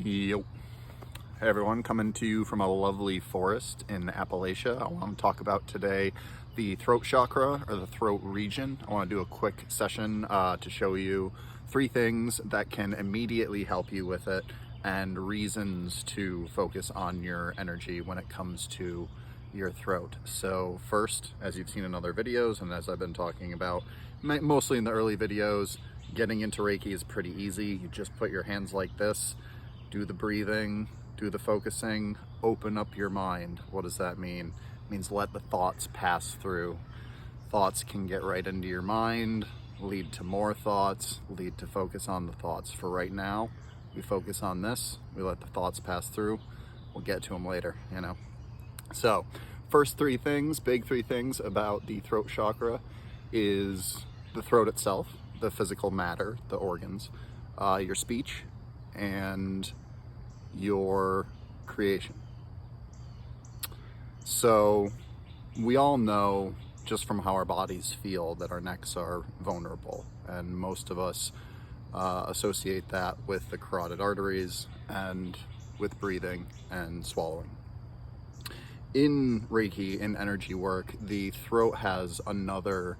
Yo. Hey everyone, coming to you from a lovely forest in Appalachia. I want to talk about today the throat chakra, or the throat region. I want to do a quick session to show you 3 things that can immediately help you with it and reasons to focus on your energy when it comes to your throat. So first, as you've seen in other videos and as I've been talking about mostly in the early videos, getting into Reiki is pretty easy. You just put your hands like this, do the breathing, do the focusing, open up your mind. What does that mean? It means let the thoughts pass through. Thoughts can get right into your mind, lead to more thoughts, lead to focus on the thoughts. For right now, we focus on this, we let the thoughts pass through. We'll get to them later, you know. So, first 3 things, big 3 things about the throat chakra is the throat itself, the physical matter, the organs, your speech, and your creation. So we all know just from how our bodies feel that our necks are vulnerable, and most of us associate that with the carotid arteries and with breathing and swallowing. In Reiki, in energy work, the throat has another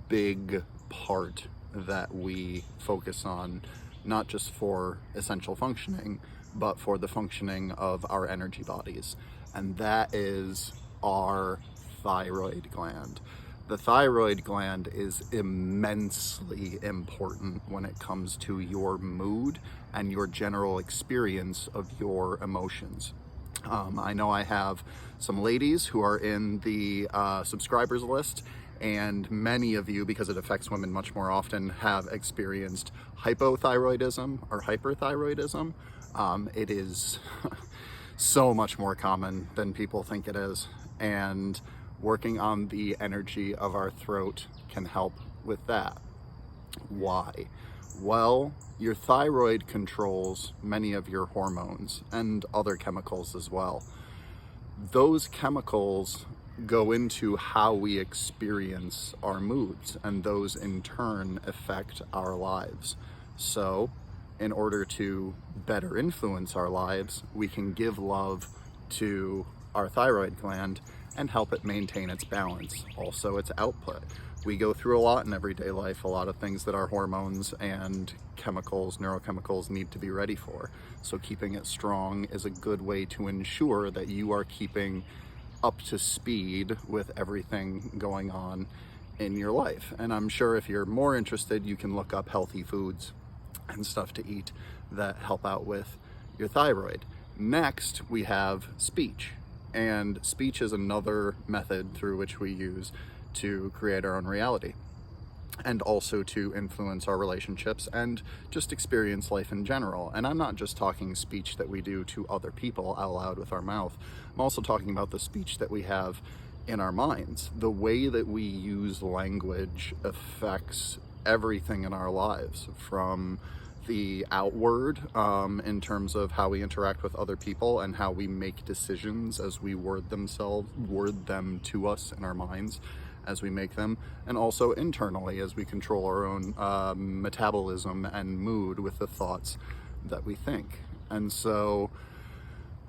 big part that we focus on, not just for essential functioning, but for the functioning of our energy bodies, and that is our thyroid gland. The thyroid gland is immensely important when it comes to your mood and your general experience of your emotions. I know I have some ladies who are in the subscribers list, and many of you, because it affects women much more often, have experienced hypothyroidism or hyperthyroidism. It is so much more common than people think it is, and working on the energy of our throat can help with that. Why? Well, your thyroid controls many of your hormones and other chemicals as well. Those chemicals go into how we experience our moods, and those in turn affect our lives. So, in order to better influence our lives, we can give love to our thyroid gland and help it maintain its balance, also its output. We go through a lot in everyday life, a lot of things that our hormones and chemicals, neurochemicals need to be ready for. So keeping it strong is a good way to ensure that you are keeping up to speed with everything going on in your life. And I'm sure if you're more interested, you can look up healthy foods and stuff to eat that help out with your thyroid. Next, we have speech. And speech is another method through which we use to create our own reality, and also to influence our relationships and just experience life in general. And I'm not just talking speech that we do to other people out loud with our mouth. I'm also talking about the speech that we have in our minds. The way that we use language affects everything in our lives, from the outward in terms of how we interact with other people and how we make decisions as we word them to us in our minds as we make them, and also internally as we control our own metabolism and mood with the thoughts that we think. And so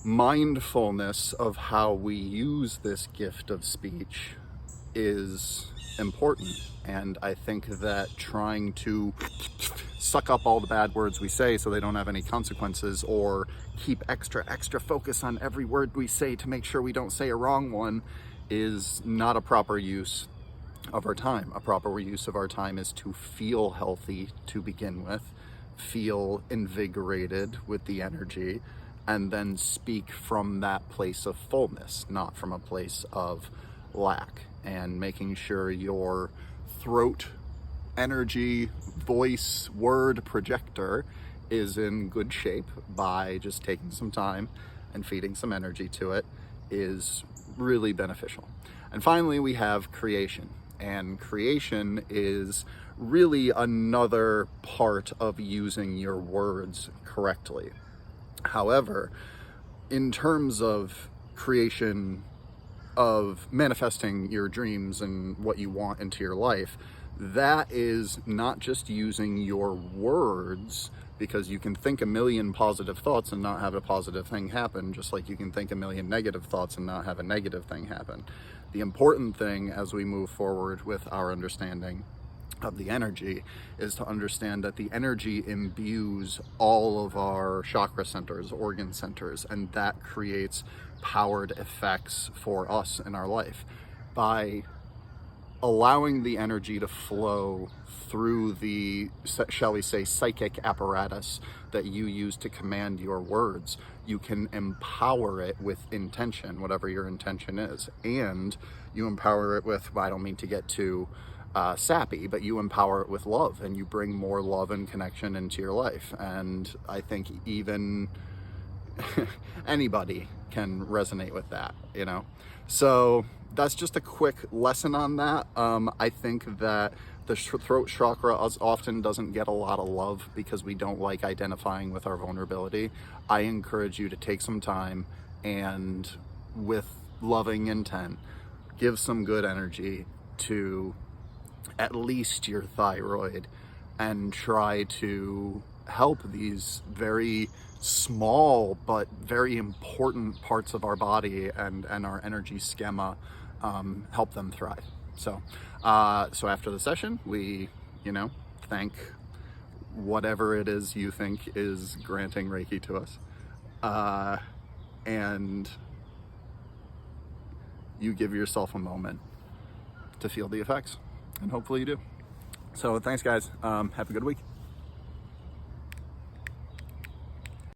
mindfulness of how we use this gift of speech is important, and I think that trying to suck up all the bad words we say so they don't have any consequences, or keep extra focus on every word we say to make sure we don't say a wrong one, is not a proper use of our time. A proper use of our time is to feel healthy to begin with, feel invigorated with the energy, and then speak from that place of fullness, not from a place of lack. And making sure your throat energy, voice, word projector is in good shape by just taking some time and feeding some energy to it is really beneficial. And finally, we have creation. And creation is really another part of using your words correctly. However, in terms of creation, of manifesting your dreams and what you want into your life, that is not just using your words because you can think a million positive thoughts and not have a positive thing happen, just like you can think a million negative thoughts and not have a negative thing happen. The important thing as we move forward with our understanding of the energy is to understand that the energy imbues all of our chakra centers, organ centers, and that creates powered effects for us in our life. By allowing the energy to flow through the, shall we say, psychic apparatus that you use to command your words, you can empower it with intention, whatever your intention is. And you empower it with, I don't mean to get too sappy, but you empower it with love, and you bring more love and connection into your life. And I think even anybody can resonate with that, you know? So that's just a quick lesson on that. I think that the throat chakra often doesn't get a lot of love because we don't like identifying with our vulnerability. I encourage you to take some time and, with loving intent, give some good energy to at least your thyroid, and try to help these very small but very important parts of our body and our energy schema, help them thrive. So after the session, we, thank whatever it is you think is granting Reiki to us, and you give yourself a moment to feel the effects, and hopefully you do. So thanks, guys. Have a good week.